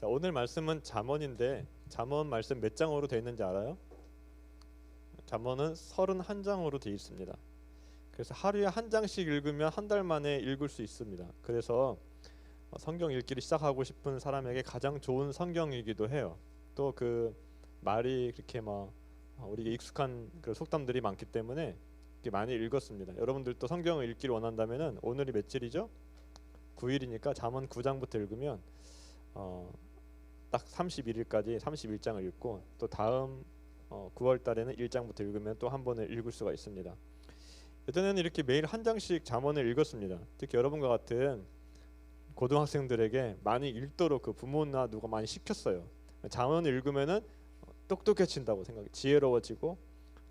자, 오늘 말씀은 잠언인데 잠언 말씀 몇 장으로 되어 있는지 알아요? 잠언은 31장으로 되어 있습니다. 그래서 하루에 한 장씩 읽으면 한 달 만에 읽을 수 있습니다. 그래서 성경 읽기를 시작하고 싶은 사람에게 가장 좋은 성경이기도 해요. 또 그 말이 그렇게 막 우리가 익숙한 그 속담들이 많기 때문에 많이 읽었습니다. 여러분들도 성경을 읽기를 원한다면은 오늘이 며칠이죠? 9일이니까 잠언 9장부터 읽으면 딱 31일까지 31장을 읽고 또 다음 9월 달에는 1장부터 읽으면 또 한 번을 읽을 수가 있습니다. 예전에는 이렇게 매일 한 장씩 잠언을 읽었습니다. 특히 여러분과 같은 고등학생들에게 많이 읽도록 그 부모나 누가 많이 시켰어요. 잠언을 읽으면은 똑똑해진다고 생각해, 지혜로워지고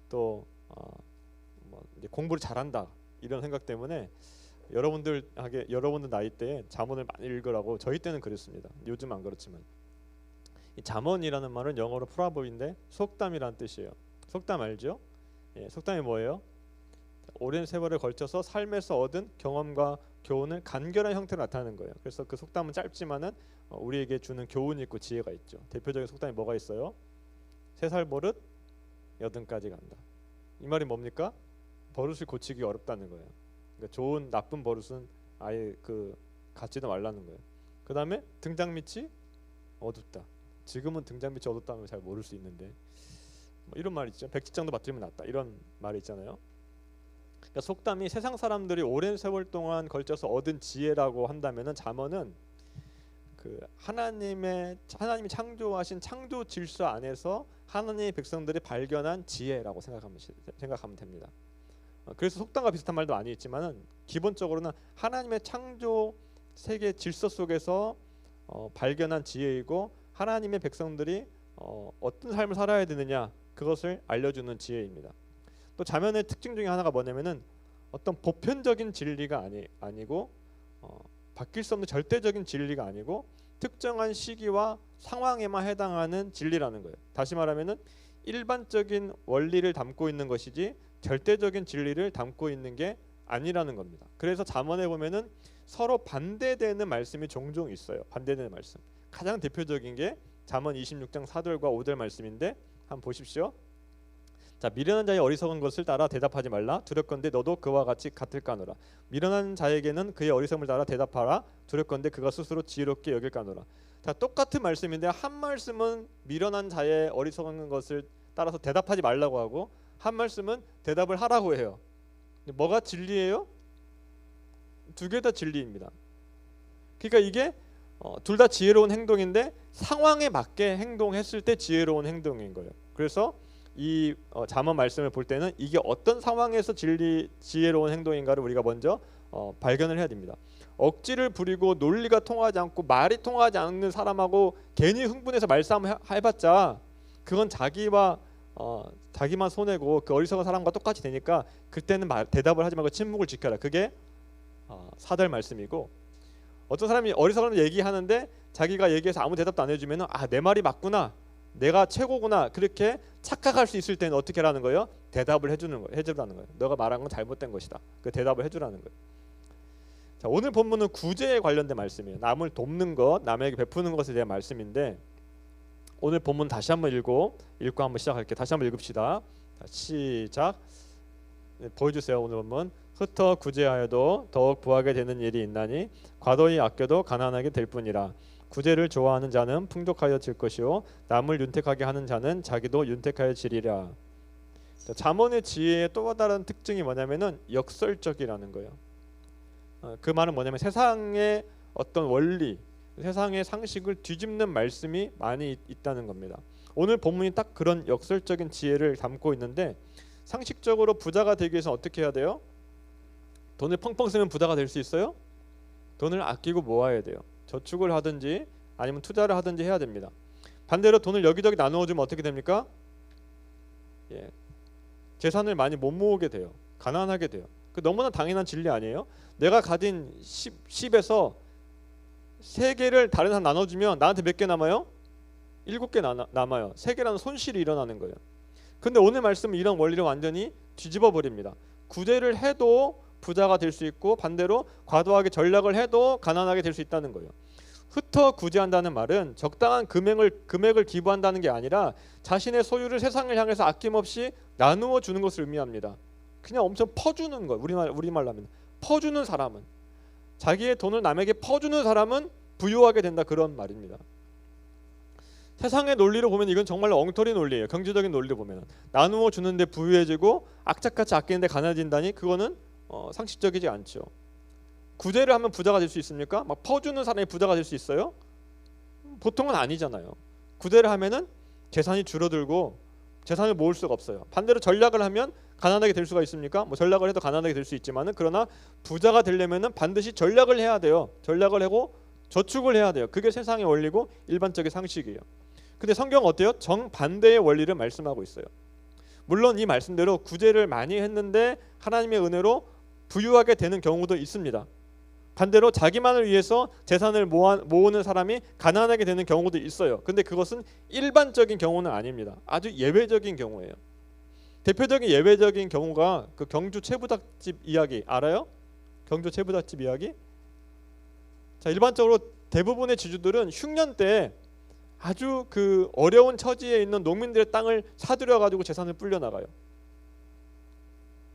또 뭐 이제 공부를 잘한다 이런 생각 때문에 여러분들 나이 때에 잠언을 많이 읽으라고 저희 때는 그랬습니다. 요즘 안 그렇지만 이 잠언이라는 말은 영어로 프로버브인데 속담이란 뜻이에요. 속담 알죠? 예, 속담이 뭐예요? 오랜 세월에 걸쳐서 삶에서 얻은 경험과 교훈을 간결한 형태로 나타내는 거예요. 그래서 그 속담은 짧지만은 우리에게 주는 교훈이 있고 지혜가 있죠. 대표적인 속담이 뭐가 있어요? 3살 버릇 8까지 간다. 이 말이 뭡니까? 버릇을 고치기 어렵다는 거예요. 그러니까 좋은 나쁜 버릇은 아예 그 갖지도 말라는 거예요. 그 다음에 등잔 밑이 어둡다. 지금은 등잔 밑이 어둡다면 잘 모를 수 있는데 뭐 이런 말 있죠. 백지장도 맞들면 낫다. 이런 말이 있잖아요. 그러니까 속담이 세상 사람들이 오랜 세월 동안 걸쳐서 얻은 지혜라고 한다면은 잠언은 그 하나님이 창조하신 창조 질서 안에서 하나님의 백성들이 발견한 지혜라고 생각하면 됩니다. 그래서 속담과 비슷한 말도 많이 있지만은 기본적으로는 하나님의 창조 세계 질서 속에서 발견한 지혜이고 하나님의 백성들이 어떤 삶을 살아야 되느냐 그것을 알려주는 지혜입니다. 또 잠언의 특징 중에 하나가 뭐냐면은 어떤 보편적인 진리가 아니고 바뀔 수 없는 절대적인 진리가 아니고 특정한 시기와 상황에만 해당하는 진리라는 거예요. 다시 말하면은 일반적인 원리를 담고 있는 것이지 절대적인 진리를 담고 있는 게 아니라는 겁니다. 그래서 잠언에 보면은 서로 반대되는 말씀이 종종 있어요. 반대되는 말씀. 가장 대표적인 게 잠언 26장 4절과 5절 말씀인데 한번 보십시오. 자, 미련한 자의 어리석은 것을 따라 대답하지 말라. 두렵건대 너도 그와 같이 같을까노라. 미련한 자에게는 그의 어리석음을 따라 대답하라. 두렵건대 그가 스스로 지혜롭게 여길까노라. 자, 똑같은 말씀인데 한 말씀은 미련한 자의 어리석은 것을 따라서 대답하지 말라고 하고 한 말씀은 대답을 하라고 해요. 뭐가 진리예요? 두 개 다 진리입니다. 그러니까 이게 둘 다 지혜로운 행동인데 상황에 맞게 행동했을 때 지혜로운 행동인 거예요. 그래서 이 잠언 말씀을 볼 때는 이게 어떤 상황에서 지혜로운 행동인가를 우리가 먼저 발견을 해야 됩니다. 억지를 부리고 논리가 통하지 않고 말이 통하지 않는 사람하고 괜히 흥분해서 말싸움 해봤자 그건 자기만 손해고 그 어리석은 사람과 똑같이 되니까 그때는 대답을 하지 말고 침묵을 지켜라. 그게 사절 말씀이고 어떤 사람이 어리석은 얘기하는데 자기가 얘기해서 아무 대답도 안 해주면 내 말이 맞구나. 내가 최고구나 그렇게 착각할 수 있을 때는 어떻게 하라는 거예요? 대답을 해주라는 거예요. 너가 말한 건 잘못된 것이다. 그 대답을 해주라는 거예요. 자, 오늘 본문은 구제에 관련된 말씀이에요. 남을 돕는 것, 남에게 베푸는 것에 대한 말씀인데 오늘 본문 다시 한번 읽고 한번 시작할게요. 다시 한번 읽읍시다. 자, 시작. 보여주세요. 오늘 본문. 흩어 구제하여도 더욱 부하게 되는 일이 있나니 과도히 아껴도 가난하게 될 뿐이라. 구제를 좋아하는 자는 풍족하여 질 것이요 남을 윤택하게 하는 자는 자기도 윤택하여 지리라. 잠언의 지혜의 또 다른 특징이 뭐냐면은 역설적이라는 거예요. 그 말은 뭐냐면 세상의 어떤 원리, 세상의 상식을 뒤집는 말씀이 많이 있다는 겁니다. 오늘 본문이 딱 그런 역설적인 지혜를 담고 있는데 상식적으로 부자가 되기 위해서 어떻게 해야 돼요? 돈을 펑펑 쓰면 부자가 될 수 있어요? 돈을 아끼고 모아야 돼요. 저축을 하든지 아니면 투자를 하든지 해야 됩니다. 반대로 돈을 여기저기 나누어 주면 어떻게 됩니까? 재산을 많이 못 모으게 돼요. 가난하게 돼요. 그 너무나 당연한 진리 아니에요? 내가 가진 10에서 3개를 다른 사람 나눠주면 나한테 몇 개 남아요? 7개 남아요. 3개라는 손실이 일어나는 거예요. 근데 오늘 말씀은 이런 원리를 완전히 뒤집어 버립니다. 구제를 해도 부자가 될 수 있고 반대로 과도하게 전략을 해도 가난하게 될 수 있다는 거예요. 흩어 구제한다는 말은 적당한 금액을 기부한다는 게 아니라 자신의 소유를 세상을 향해서 아낌없이 나누어 주는 것을 의미합니다. 그냥 엄청 퍼주는 거. 우리말로 하면 퍼주는 사람은, 자기의 돈을 남에게 퍼주는 사람은 부유하게 된다, 그런 말입니다. 세상의 논리로 보면 이건 정말로 엉터리 논리예요. 경제적인 논리로 보면 나누어 주는데 부유해지고 악착같이 아끼는데 가난해진다니, 그거는 상식적이지 않죠. 구제를 하면 부자가 될 수 있습니까? 막 퍼주는 사람이 부자가 될 수 있어요? 보통은 아니잖아요. 구제를 하면은 재산이 줄어들고 재산을 모을 수가 없어요. 반대로 전략을 하면 가난하게 될 수가 있습니까? 뭐 전략을 해도 가난하게 될 수 있지만은, 그러나 부자가 되려면은 반드시 전략을 해야 돼요. 전략을 하고 저축을 해야 돼요. 그게 세상의 원리고 일반적인 상식이에요. 근데 성경은 어때요? 정반대의 원리를 말씀하고 있어요. 물론 이 말씀대로 구제를 많이 했는데 하나님의 은혜로 부유하게 되는 경우도 있습니다. 반대로 자기만을 위해서 재산을 모으는 사람이 가난하게 되는 경우도 있어요. 근데 그것은 일반적인 경우는 아닙니다. 아주 예외적인 경우예요. 대표적인 예외적인 경우가 그 경주 채부잣집 이야기 알아요? 경주 채부잣집 이야기? 자, 일반적으로 대부분의 지주들은 흉년 때 아주 그 어려운 처지에 있는 농민들의 땅을 사들여 가지고 재산을 불려 나가요.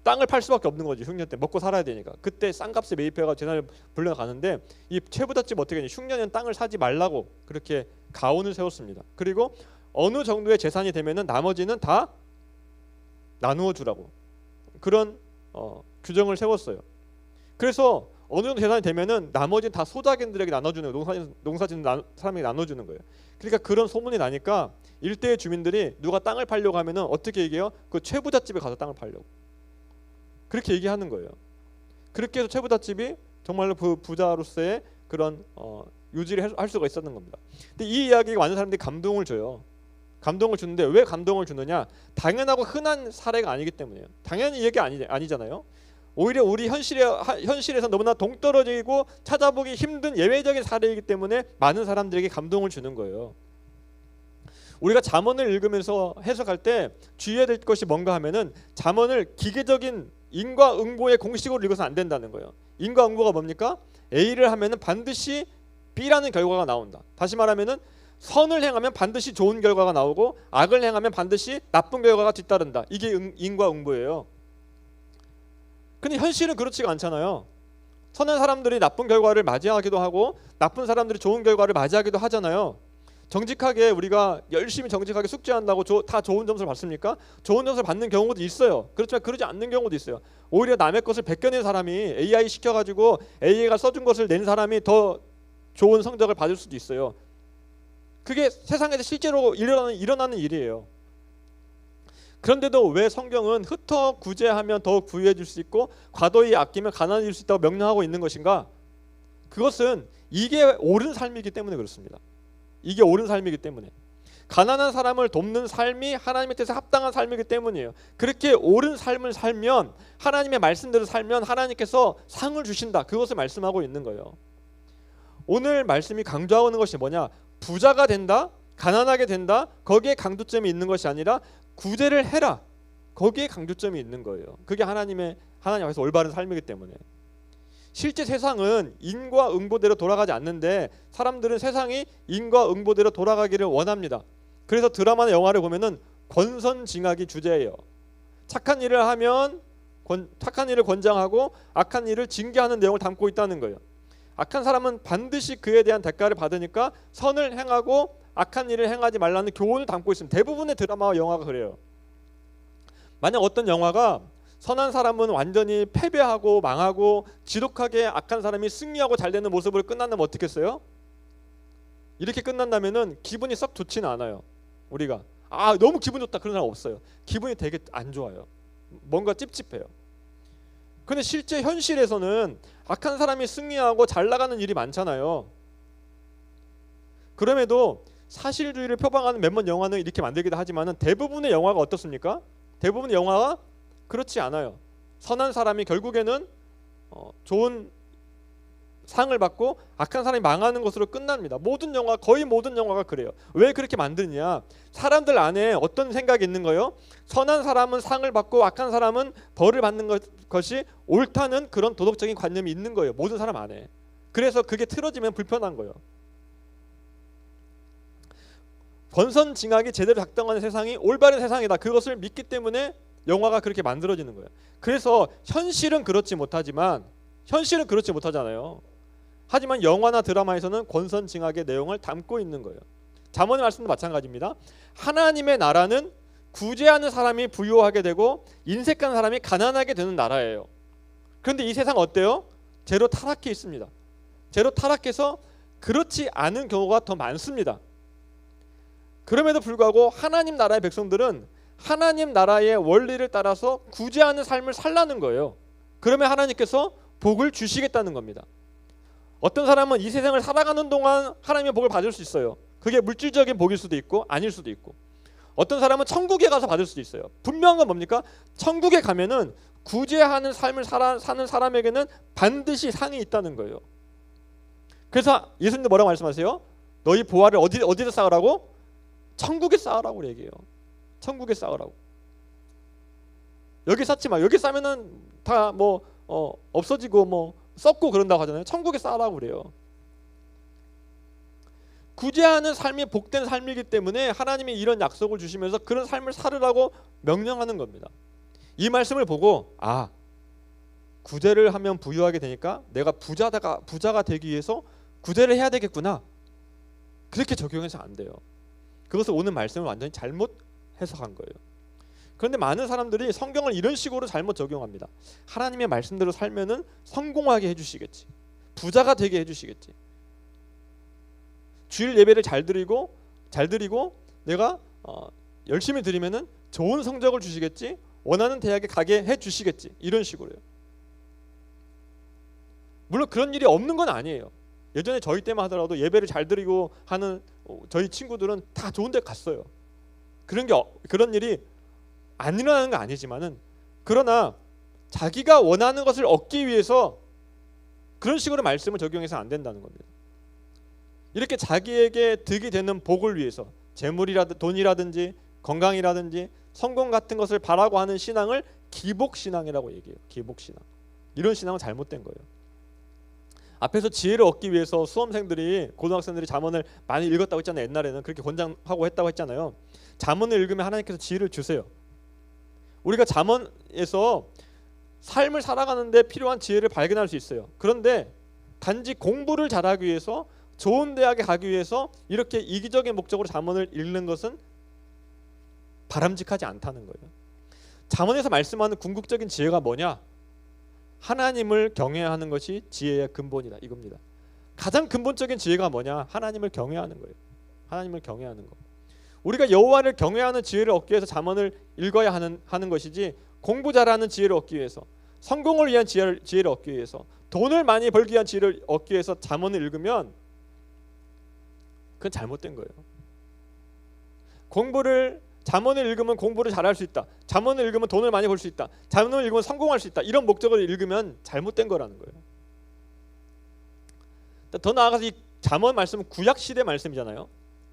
땅을 팔 수밖에 없는 거지. 흉년 때 먹고 살아야 되니까. 그때 싼 값에 매입해가 재산을 불려가는데, 이 채부잣집 어떻게 했냐, 흉년에는 땅을 사지 말라고 그렇게 가온을 세웠습니다. 그리고 어느 정도의 재산이 되면은 나머지는 다 나누어 주라고 그런 규정을 세웠어요. 그래서 어느 정도 재산이 되면은 나머지는 다 소작인들에게 나눠주는 거예요. 농사짓는 사람에게 나눠주는 거예요. 그러니까 그런 소문이 나니까 일대의 주민들이 누가 땅을 팔려고 하면은 어떻게 얘기해요? 그 채부잣집에 가서 땅을 팔려고 그렇게 얘기하는 거예요. 그렇게 해서 채부잣집이 정말로 그 부자로서의 그런 유지를 할 수가 있었는 겁니다. 근데 이 이야기가 많은 사람들이 감동을 줘요. 감동을 주는데 왜 감동을 주느냐? 당연하고 흔한 사례가 아니기 때문이에요. 당연히 이 얘기 아니잖아요. 오히려 우리 현실에서 너무나 동떨어지고 찾아보기 힘든 예외적인 사례이기 때문에 많은 사람들에게 감동을 주는 거예요. 우리가 잠언을 읽으면서 해석할 때 주의해야 될 것이 뭔가 하면은, 잠언을 기계적인 인과응보의 공식으로 읽어서 안 된다는 거예요. 인과응보가 뭡니까? A를 하면은 반드시 B라는 결과가 나온다. 다시 말하면은 선을 행하면 반드시 좋은 결과가 나오고 악을 행하면 반드시 나쁜 결과가 뒤따른다. 이게 인과응보예요. 근데 현실은 그렇지가 않잖아요. 선한 사람들이 나쁜 결과를 맞이하기도 하고 나쁜 사람들이 좋은 결과를 맞이하기도 하잖아요. 정직하게 우리가 열심히 정직하게 숙제한다고 다 좋은 점수를 받습니까? 좋은 점수를 받는 경우도 있어요. 그렇지만 그러지 않는 경우도 있어요. 오히려 남의 것을 베껴낸 사람이 AI 시켜가지고 AI가 써준 것을 낸 사람이 더 좋은 성적을 받을 수도 있어요. 그게 세상에서 실제로 일어나는 일이에요. 그런데도 왜 성경은 흩어 구제하면 더욱 부유해질 수 있고 과도히 아끼면 가난해질 수 있다고 명령하고 있는 것인가? 그것은 이게 옳은 삶이기 때문에 그렇습니다. 이게 옳은 삶이기 때문에, 가난한 사람을 돕는 삶이 하나님의 뜻에 합당한 삶이기 때문이에요. 그렇게 옳은 삶을 살면, 하나님의 말씀대로 살면 하나님께서 상을 주신다. 그것을 말씀하고 있는 거예요. 오늘 말씀이 강조하는 것이 뭐냐? 부자가 된다, 가난하게 된다, 거기에 강조점이 있는 것이 아니라 구제를 해라, 거기에 강조점이 있는 거예요. 그게 하나님 앞에서 올바른 삶이기 때문에. 실제 세상은 인과응보대로 돌아가지 않는데 사람들은 세상이 인과응보대로 돌아가기를 원합니다. 그래서 드라마나 영화를 보면은 권선징악이 주제예요. 착한 일을 하면 착한 일을 권장하고 악한 일을 징계하는 내용을 담고 있다는 거예요. 악한 사람은 반드시 그에 대한 대가를 받으니까 선을 행하고 악한 일을 행하지 말라는 교훈을 담고 있습니다. 대부분의 드라마와 영화가 그래요. 만약 어떤 영화가 선한 사람은 완전히 패배하고 망하고 지독하게 악한 사람이 승리하고 잘 되는 모습으로 끝난다면 어떻겠어요? 이렇게 끝난다면은 기분이 썩 좋지는 않아요. 우리가 너무 기분 좋다 그런 사람 없어요. 기분이 되게 안 좋아요. 뭔가 찝찝해요. 근데 실제 현실에서는 악한 사람이 승리하고 잘 나가는 일이 많잖아요. 그럼에도 사실주의를 표방하는 몇몇 영화는 이렇게 만들기도 하지만은 대부분의 영화가 어떻습니까? 대부분의 영화가 그렇지 않아요. 선한 사람이 결국에는 좋은 상을 받고 악한 사람이 망하는 것으로 끝납니다. 거의 모든 영화가 그래요. 왜 그렇게 만드냐? 사람들 안에 어떤 생각이 있는 거예요? 선한 사람은 상을 받고 악한 사람은 벌을 받는 것이 옳다는 그런 도덕적인 관념이 있는 거예요. 모든 사람 안에. 그래서 그게 틀어지면 불편한 거예요. 권선징악이 제대로 작동하는 세상이 올바른 세상이다. 그것을 믿기 때문에 영화가 그렇게 만들어지는 거예요. 그래서 현실은 그렇지 못하잖아요. 하지만 영화나 드라마에서는 권선징악의 내용을 담고 있는 거예요. 잠언의 말씀도 마찬가지입니다. 하나님의 나라는 구제하는 사람이 부유하게 되고 인색한 사람이 가난하게 되는 나라예요. 그런데 이 세상 어때요? 죄로 타락해 있습니다. 죄로 타락해서 그렇지 않은 경우가 더 많습니다. 그럼에도 불구하고 하나님 나라의 백성들은 하나님 나라의 원리를 따라서 구제하는 삶을 살라는 거예요. 그러면 하나님께서 복을 주시겠다는 겁니다. 어떤 사람은 이 세상을 살아가는 동안 하나님의 복을 받을 수 있어요. 그게 물질적인 복일 수도 있고 아닐 수도 있고, 어떤 사람은 천국에 가서 받을 수도 있어요. 분명한 건 뭡니까? 천국에 가면은 구제하는 삶을 사는 사람에게는 반드시 상이 있다는 거예요. 그래서 예수님도 뭐라고 말씀하세요? 너희 보화를 어디서 쌓으라고? 천국에 쌓으라고 얘기해요. 천국에 쌓으라고. 여기 쌓지 마. 여기 쌓으면은 다 없어지고 썩고 그런다고 하잖아요. 천국에 쌓으라고 그래요. 구제하는 삶이 복된 삶이기 때문에 하나님이 이런 약속을 주시면서 그런 삶을 살으라고 명령하는 겁니다. 이 말씀을 보고 구제를 하면 부유하게 되니까 내가 부자가 되기 위해서 구제를 해야 되겠구나, 그렇게 적용해서 안 돼요. 그것을 오늘 말씀을 완전히 잘못 해석한 거예요. 그런데 많은 사람들이 성경을 이런 식으로 잘못 적용합니다. 하나님의 말씀대로 살면은 성공하게 해주시겠지, 부자가 되게 해주시겠지, 주일 예배를 잘 드리고 내가 열심히 드리면은 좋은 성적을 주시겠지, 원하는 대학에 가게 해주시겠지, 이런 식으로요. 물론 그런 일이 없는 건 아니에요. 예전에 저희 때만 하더라도 예배를 잘 드리고 하는 저희 친구들은 다 좋은 데 갔어요. 그런 일이 안 일어나는 건 아니지만은, 그러나 자기가 원하는 것을 얻기 위해서 그런 식으로 말씀을 적용해서 안 된다는 겁니다. 이렇게 자기에게 득이 되는 복을 위해서 재물이라든지 돈이라든지 건강이라든지 성공 같은 것을 바라고 하는 신앙을 기복신앙이라고 얘기해요. 기복신앙. 이런 신앙은 잘못된 거예요. 앞에서 지혜를 얻기 위해서 수험생들이, 고등학생들이 잠언을 많이 읽었다고 했잖아요. 옛날에는 그렇게 권장하고 했다고 했잖아요. 잠언을 읽으면 하나님께서 지혜를 주세요. 우리가 잠언에서 삶을 살아가는데 필요한 지혜를 발견할 수 있어요. 그런데 단지 공부를 잘하기 위해서, 좋은 대학에 가기 위해서 이렇게 이기적인 목적으로 잠언을 읽는 것은 바람직하지 않다는 거예요. 잠언에서 말씀하는 궁극적인 지혜가 뭐냐? 하나님을 경외하는 것이 지혜의 근본이다, 이겁니다. 가장 근본적인 지혜가 뭐냐? 하나님을 경외하는 거예요. 하나님을 경외하는 거. 우리가 여호와를 경외하는 지혜를 얻기 위해서 잠언을 읽어야 하는 것이지, 공부 잘하는 지혜를 얻기 위해서, 성공을 위한 지혜를 얻기 위해서, 돈을 많이 벌기 위한 지혜를 얻기 위해서 잠언을 읽으면 그건 잘못된 거예요. 잠언을 읽으면 공부를 잘할 수 있다, 잠언을 읽으면 돈을 많이 벌 수 있다, 잠언을 읽으면 성공할 수 있다, 이런 목적을 읽으면 잘못된 거라는 거예요. 더 나아가서 이 잠언 말씀은 구약 시대 말씀이잖아요.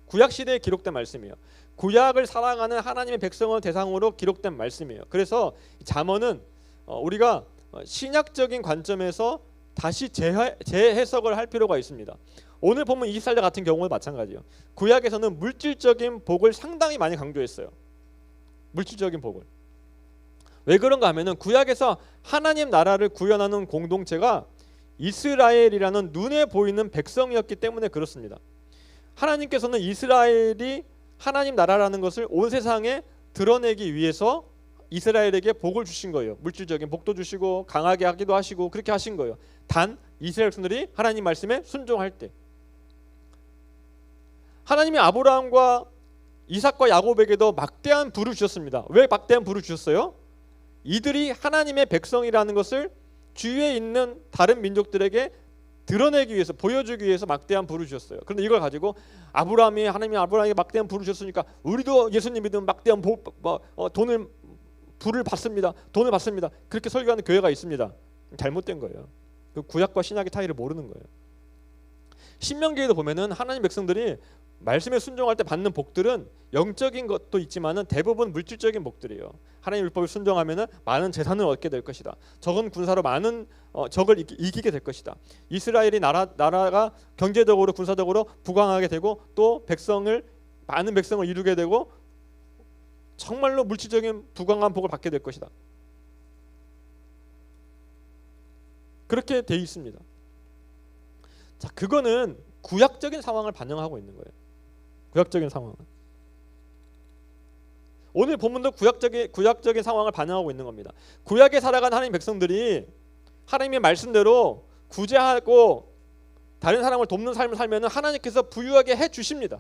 구약 시대에 기록된 말씀이에요. 구약을 살아가는 하나님의 백성을 대상으로 기록된 말씀이에요. 그래서 잠언은 우리가 신약적인 관점에서 다시 재해석을 할 필요가 있습니다. 오늘 보면 이스라엘 같은 경우는 마찬가지예요. 구약에서는 물질적인 복을 상당히 많이 강조했어요. 물질적인 복을. 왜 그런가 하면은 구약에서 하나님 나라를 구현하는 공동체가 이스라엘이라는 눈에 보이는 백성이었기 때문에 그렇습니다. 하나님께서는 이스라엘이 하나님 나라라는 것을 온 세상에 드러내기 위해서 이스라엘에게 복을 주신 거예요. 물질적인 복도 주시고 강하게 하기도 하시고 그렇게 하신 거예요. 단 이스라엘 백성들이 하나님 말씀에 순종할 때, 하나님이 아브라함과 이삭과 야곱에게도 막대한 부를 주셨습니다. 왜 막대한 부를 주셨어요? 이들이 하나님의 백성이라는 것을 주위에 있는 다른 민족들에게 드러내기 위해서, 보여주기 위해서 막대한 부를 주셨어요. 그런데 이걸 가지고 하나님이 아브라함에게 막대한 부를 주셨으니까 우리도 예수님 믿으면 막대한 부를 받습니다. 돈을 받습니다. 그렇게 설교하는 교회가 있습니다. 잘못된 거예요. 그 구약과 신약의 차이를 모르는 거예요. 신명기에도 보면은 하나님 백성들이 말씀에 순종할 때 받는 복들은 영적인 것도 있지만은 대부분 물질적인 복들이에요. 하나님 율법을 순종하면은 많은 재산을 얻게 될 것이다. 적은 군사로 많은 적을 이기게 될 것이다. 이스라엘이 나라가 경제적으로 군사적으로 부강하게 되고 또 백성을 많은 백성을 이루게 되고 정말로 물질적인 부강한 복을 받게 될 것이다. 그렇게 돼 있습니다. 자, 그거는 구약적인 상황을 반영하고 있는 거예요. 구약적인 상황은. 오늘 본문도 구약적인 상황을 반영하고 있는 겁니다. 구약에 살아간 하나님 백성들이 하나님의 말씀대로 구제하고 다른 사람을 돕는 삶을 살면 하나님께서 부유하게 해 주십니다.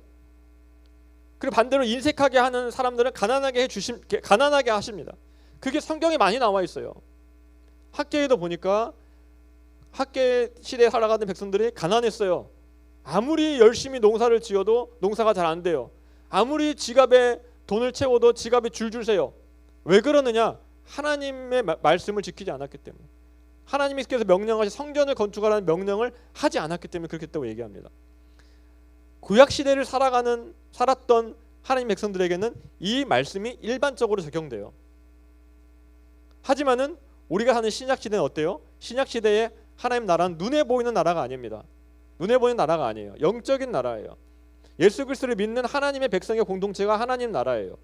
그리고 반대로 인색하게 하는 사람들은 가난하게 하십니다. 그게 성경에 많이 나와 있어요. 학계에도 보니까 학계 시대에 살아가는 백성들이 가난했어요. 아무리 열심히 농사를 지어도 농사가 잘 안 돼요. 아무리 지갑에 돈을 채워도 지갑이 줄줄 새요. 왜 그러느냐? 하나님의 말씀을 지키지 않았기 때문에. 하나님께서 명령하신 성전을 건축하라는 명령을 하지 않았기 때문에 그렇게 했다고 얘기합니다. 구약 시대를 살았던 하나님 백성들에게는 이 말씀이 일반적으로 적용돼요. 하지만은 우리가 사는 신약 시대는 어때요? 신약 시대에 하나님 나라는 눈에 보이는 나라가 아닙니다. 눈에 보이는 나라가 아니에요. 영적인 나라예요. 예수 그리스도를 믿는 하나님의 백성의 공동체가 하나님 나라예요.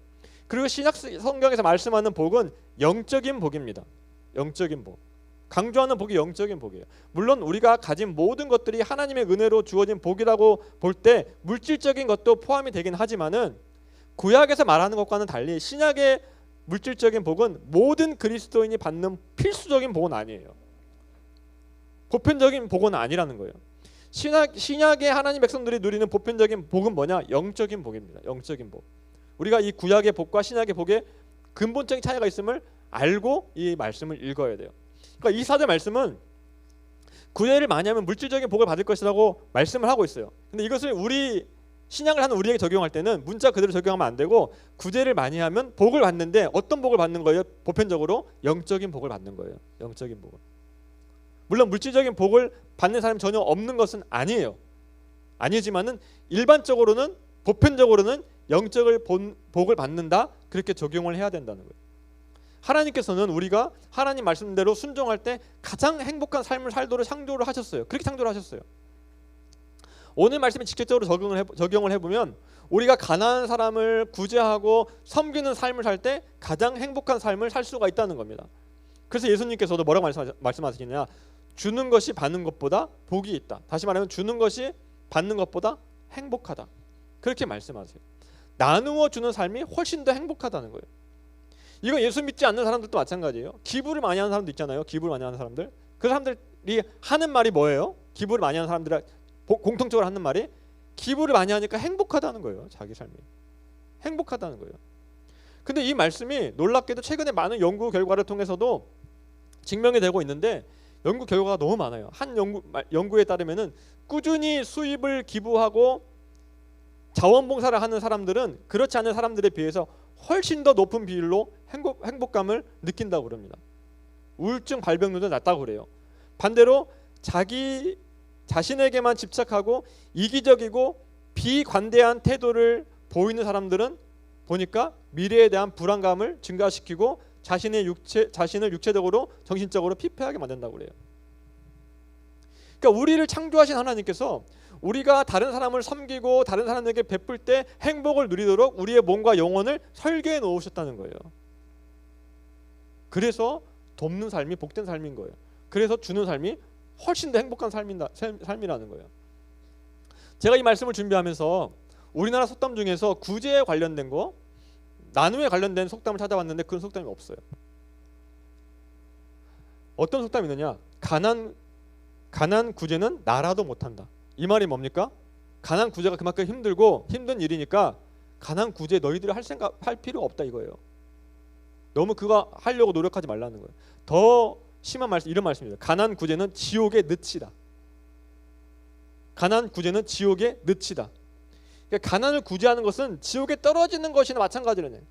그리고 신약 성경에서 말씀하는 복은 영적인 복입니다. 영적인 복. 강조하는 복이 영적인 복이에요. 물론 우리가 가진 모든 것들이 하나님의 은혜로 주어진 복이라고 볼 때 물질적인 것도 포함이 되긴 하지만은 구약에서 말하는 것과는 달리 신약의 물질적인 복은 모든 그리스도인이 받는 필수적인 복은 아니에요. 보편적인 복은 아니라는 거예요. 신약의 하나님 백성들이 누리는 보편적인 복은 뭐냐? 영적인 복입니다. 영적인 복. 우리가 이 구약의 복과 신약의 복에 근본적인 차이가 있음을 알고 이 말씀을 읽어야 돼요. 그러니까 이 4절 말씀은 구제를 많이 하면 물질적인 복을 받을 것이라고 말씀을 하고 있어요. 근데 이것을 신앙을 하는 우리에게 적용할 때는 문자 그대로 적용하면 안 되고 구제를 많이 하면 복을 받는데 어떤 복을 받는 거예요? 보편적으로 영적인 복을 받는 거예요. 영적인 복을. 물론 물질적인 복을 받는 사람이 전혀 없는 것은 아니에요. 아니지만은 일반적으로는 보편적으로는 영적을 복을 받는다. 그렇게 적용을 해야 된다는 거예요. 하나님께서는 우리가 하나님 말씀대로 순종할 때 가장 행복한 삶을 살도록 창조를 하셨어요. 그렇게 창조를 하셨어요. 오늘 말씀에 직접적으로 적용을 해보면 우리가 가난한 사람을 구제하고 섬기는 삶을 살 때 가장 행복한 삶을 살 수가 있다는 겁니다. 그래서 예수님께서도 뭐라고 말씀하시느냐? 주는 것이 받는 것보다 복이 있다. 다시 말하면 주는 것이 받는 것보다 행복하다. 그렇게 말씀하세요. 나누어 주는 삶이 훨씬 더 행복하다는 거예요. 이거 예수 믿지 않는 사람들도 마찬가지예요. 기부를 많이 하는 사람도 있잖아요. 기부를 많이 하는 사람들. 그 사람들이 하는 말이 뭐예요? 기부를 많이 하는 사람들이 공통적으로 하는 말이 기부를 많이 하니까 행복하다는 거예요. 자기 삶이. 행복하다는 거예요. 근데 이 말씀이 놀랍게도 최근에 많은 연구 결과를 통해서도 증명이 되고 있는데 연구 결과가 너무 많아요. 한 연구에 따르면은 꾸준히 수입을 기부하고 자원봉사를 하는 사람들은 그렇지 않은 사람들에 비해서 훨씬 더 높은 비율로 행복감을 느낀다고 그럽니다. 우울증 발병률도 낮다고 그래요. 반대로 자신에게만 집착하고 이기적이고 비관대한 태도를 보이는 사람들은 보니까 미래에 대한 불안감을 증가시키고 자신을 육체적으로 정신적으로 피폐하게 만든다고 그래요. 그러니까 우리를 창조하신 하나님께서 우리가 다른 사람을 섬기고 다른 사람에게 베풀 때 행복을 누리도록 우리의 몸과 영혼을 설계해 놓으셨다는 거예요. 그래서 돕는 삶이 복된 삶인 거예요. 그래서 주는 삶이 훨씬 더 행복한 삶이라는 거예요. 제가 이 말씀을 준비하면서 우리나라 속담 중에서 구제에 관련된 거, 나눔에 관련된 속담을 찾아봤는데 그런 속담이 없어요. 어떤 속담이 있느냐? 가난 구제는 나라도 못한다. 이 말이 뭡니까? 가난 구제가 그만큼 힘들고 힘든 일이니까 가난 구제 너희들이 할 필요가 없다 이거예요. 너무 그거 하려고 노력하지 말라는 거예요. 더 심한 말씀, 이런 말씀입니다. 가난 구제는 지옥의 늪이다. 가난 구제는 지옥의 늪이다. 그러니까 가난을 구제하는 것은 지옥에 떨어지는 것이나 마찬가지라네.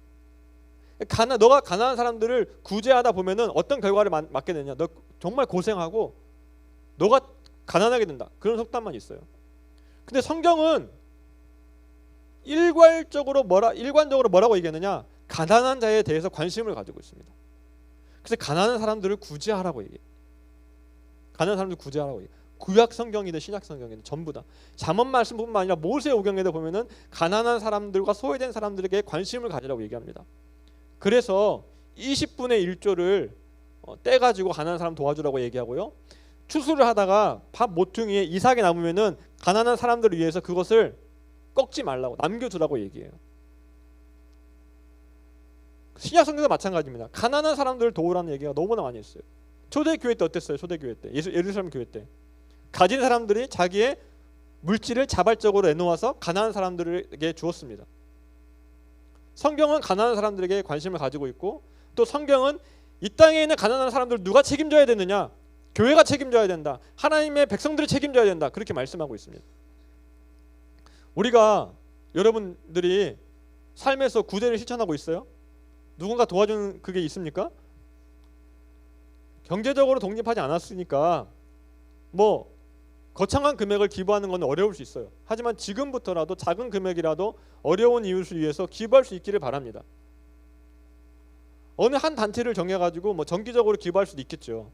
너가 가난한 사람들을 구제하다 보면은 어떤 결과를 맞게 되냐? 너 정말 고생하고 너가 가난하게 된다. 그런 속담만 있어요. 근데 성경은 일관적으로 뭐라고 얘기하느냐? 가난한 자에 대해서 관심을 가지고 있습니다. 그래서 가난한 사람들을 구제하라고 얘기해요. 가난한 사람들 구제하라고 얘기해요. 구약 성경이든 신약 성경이든 전부 다 잠언 말씀뿐만 아니라 모세오경에도 보면은 가난한 사람들과 소외된 사람들에게 관심을 가지라고 얘기합니다. 그래서 20분의 1조를 떼가지고 가난한 사람 도와주라고 얘기하고요. 추수를 하다가 밥 모퉁이에 이삭이 남으면은 가난한 사람들을 위해서 그것을 꺾지 말라고 남겨두라고 얘기해요. 신약 성경도 마찬가지입니다. 가난한 사람들을 도우라는 얘기가 너무나 많이 했어요. 초대교회 때 어땠어요? 초대교회 때 예루살렘 교회 때 가진 사람들이 자기의 물질을 자발적으로 내놓아서 가난한 사람들에게 주었습니다. 성경은 가난한 사람들에게 관심을 가지고 있고, 또 성경은 이 땅에 있는 가난한 사람들 누가 책임져야 되느냐? 교회가 책임져야 된다. 하나님의 백성들이 책임져야 된다. 그렇게 말씀하고 있습니다. 우리가 여러분들이 삶에서 구제를 실천하고 있어요? 누군가 도와주는 그게 있습니까? 경제적으로 독립하지 않았으니까 뭐 거창한 금액을 기부하는 건 어려울 수 있어요. 하지만 지금부터라도 작은 금액이라도 어려운 이웃을 위해서 기부할 수 있기를 바랍니다. 어느 한 단체를 정해가지고 뭐 정기적으로 기부할 수도 있겠죠.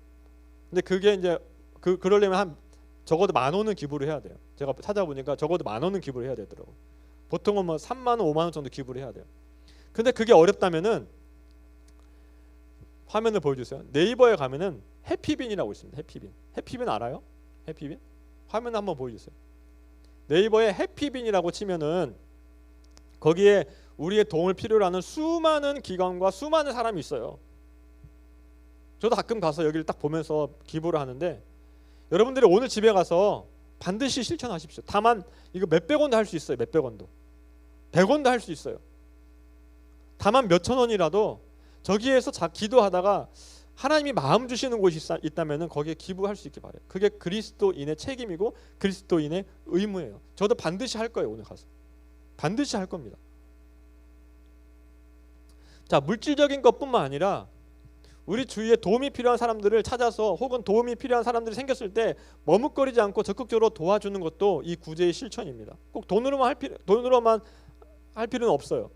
근데 그게 이제 그러려면 한 적어도 10,000원은 기부를 해야 돼요. 제가 찾아보니까 적어도 10,000원은 기부를 해야 되더라고. 보통은 뭐 3만 원, 5만 원 정도 기부를 해야 돼요. 근데 그게 어렵다면은 화면을 보여주세요. 네이버에 가면은 해피빈이라고 있습니다. 해피빈. 해피빈 알아요? 해피빈? 화면 한번 보여주세요. 네이버에 해피빈이라고 치면은 거기에 우리의 도움을 필요로 하는 수많은 기관과 수많은 사람이 있어요. 저도 가끔 가서 여기를 딱 보면서 기부를 하는데, 여러분들이 오늘 집에 가서 반드시 실천하십시오. 다만 이거 몇백 원도 할 수 있어요. 몇백 원도. 100원도 할 수 있어요. 다만 몇천 원이라도 저기에서 기도하다가 하나님이 마음 주시는 곳이 있다면 거기에 기부할 수 있게 바래요. 그게 그리스도인의 책임이고 그리스도인의 의무예요. 저도 반드시 할 거예요. 오늘 가서 반드시 할 겁니다. 자, 물질적인 것뿐만 아니라 우리 주위에 도움이 필요한 사람들을 찾아서, 혹은 도움이 필요한 사람들이 생겼을 때 머뭇거리지 않고 적극적으로 도와주는 것도 이 구제의 실천입니다. 꼭 돈으로만 할 필요는 없어요.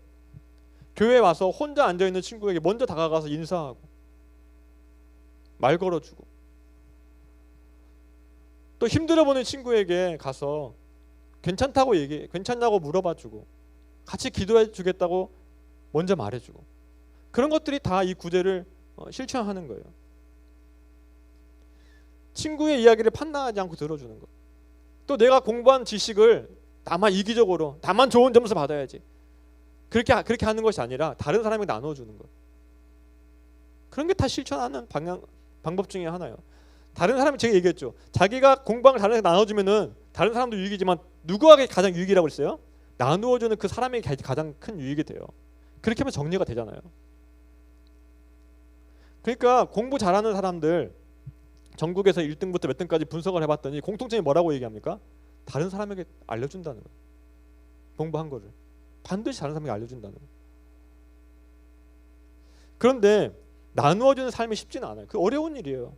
교회에 와서 혼자 앉아있는 친구에게 먼저 다가가서 인사하고 말 걸어주고, 또 힘들어 보는 친구에게 가서 괜찮냐고 물어봐주고, 같이 기도해 주겠다고 먼저 말해주고, 그런 것들이 다 이 구제를 실천하는 거예요. 친구의 이야기를 판단하지 않고 들어주는 것. 또 내가 공부한 지식을 나만 이기적으로, 나만 좋은 점수 받아야지, 그렇게 하는 것이 아니라 다른 사람에게 나눠주는 것. 그런 게 다 실천하는 방법 중에 하나예요. 다른 사람이, 제가 얘기했죠. 자기가 공부한 걸 다른 사람에게 나눠주면은 다른 사람도 유익이지만 누구에게 가장 유익이라고 했어요? 나누어주는 그 사람에게 가장 큰 유익이 돼요. 그렇게 하면 정리가 되잖아요. 그러니까 공부 잘하는 사람들 전국에서 1등부터 몇 등까지 분석을 해봤더니 공통점이 뭐라고 얘기합니까? 다른 사람에게 알려준다는 거예요. 공부한 거를 반드시 다른 사람에게 알려준다는 거예요. 그런데 나누어주는 삶이 쉽지는 않아요. 그 어려운 일이에요.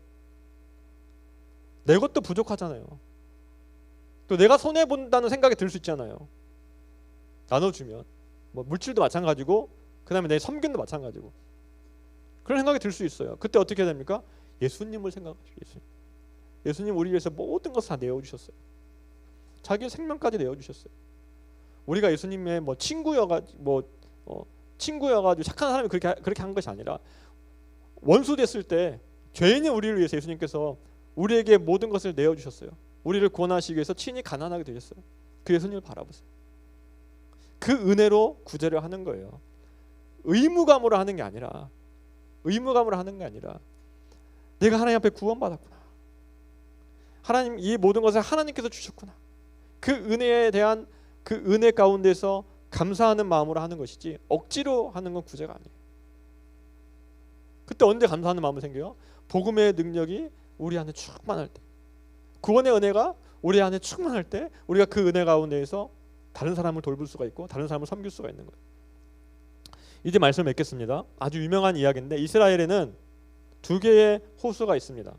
내 것도 부족하잖아요. 또 내가 손해본다는 생각이 들 수 있잖아요. 나눠주면 뭐 물질도 마찬가지고, 그 다음에 내 섬김도 마찬가지고, 그런 생각이 들 수 있어요. 그때 어떻게 해야 됩니까? 예수님을 생각하십시오. 예수님 우리 위해서 모든 것을 다 내어주셨어요. 자기 생명까지 내어주셨어요. 우리가 예수님의 친구여가지고 착한 사람이 그렇게 한 것이 아니라, 원수 됐을 때 죄인인 우리를 위해서 예수님께서 우리에게 모든 것을 내어주셨어요. 우리를 구원하시기 위해서 친히 가난하게 되셨어요. 그 예수님을 바라보세요. 그 은혜로 구제를 하는 거예요. 의무감으로 하는 게 아니라 내가 하나님 앞에 구원받았구나, 하나님 이 모든 것을 하나님께서 주셨구나, 그 은혜에 대한 그 은혜 가운데서 감사하는 마음으로 하는 것이지, 억지로 하는 건 구제가 아니에요. 그때 언제 감사하는 마음이 생겨요? 복음의 능력이 우리 안에 충만할 때, 구원의 은혜가 우리 안에 충만할 때, 우리가 그 은혜 가운데에서 다른 사람을 돌볼 수가 있고 다른 사람을 섬길 수가 있는 거예요. 이제 말씀을 맺겠습니다. 아주 유명한 이야기인데, 이스라엘에는 2개의 호수가 있습니다.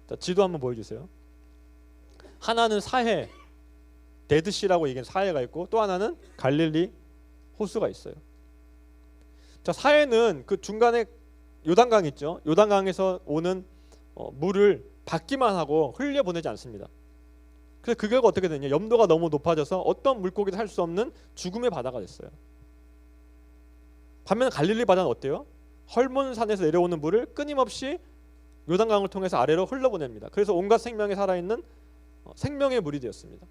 자, 지도 한번 보여주세요. 하나는 사해, 데드시라고 얘기하는 사해가 있고, 또 하나는 갈릴리 호수가 있어요. 자, 사해는 그 중간에 요단강 있죠. 요단강에서 오는 물을 받기만 하고 흘려보내지 않습니다. 그래서 그 결과 어떻게 되냐? 염도가 너무 높아져서 어떤 물고기도 살 수 없는 죽음의 바다가 됐어요. 반면 갈릴리 바다는 어때요? 헐몬산에서 내려오는 물을 끊임없이 요단강을 통해서 아래로 흘러보냅니다. 그래서 온갖 생명이 살아있는 생명의 물이 되었습니다.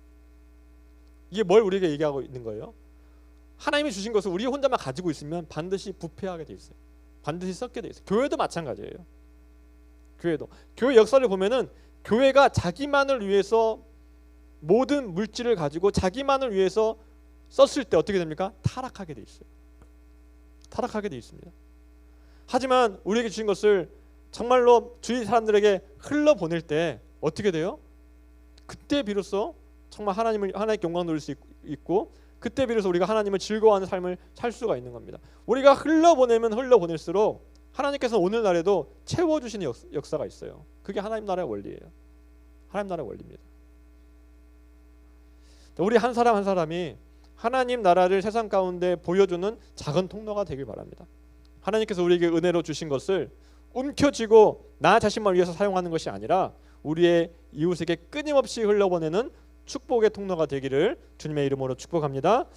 이게 뭘 우리에게 얘기하고 있는 거예요? 하나님이 주신 것을 우리 혼자만 가지고 있으면 반드시 부패하게 돼 있어요. 반드시 썩게 돼 있어요. 교회도 마찬가지예요. 교회도. 교회 역사를 보면은 교회가 자기만을 위해서 모든 물질을 가지고 자기만을 위해서 썼을 때 어떻게 됩니까? 타락하게 돼 있어요. 타락하게 돼 있습니다. 하지만 우리에게 주신 것을 정말로 주위 사람들에게 흘러보낼 때 어떻게 돼요? 그때 비로소 정말 하나님의 영광 누릴 수 있고, 그때 비로소 우리가 하나님을 즐거워하는 삶을 살 수가 있는 겁니다. 우리가 흘러보내면 흘러보낼수록 하나님께서는 오늘날에도 채워주시는 역사가 있어요. 그게 하나님 나라의 원리예요. 하나님 나라의 원리입니다. 우리 한 사람 한 사람이 하나님 나라를 세상 가운데 보여주는 작은 통로가 되길 바랍니다. 하나님께서 우리에게 은혜로 주신 것을 움켜쥐고 나 자신만 위해서 사용하는 것이 아니라 우리의 이웃에게 끊임없이 흘려보내는 축복의 통로가 되기를 주님의 이름으로 축복합니다.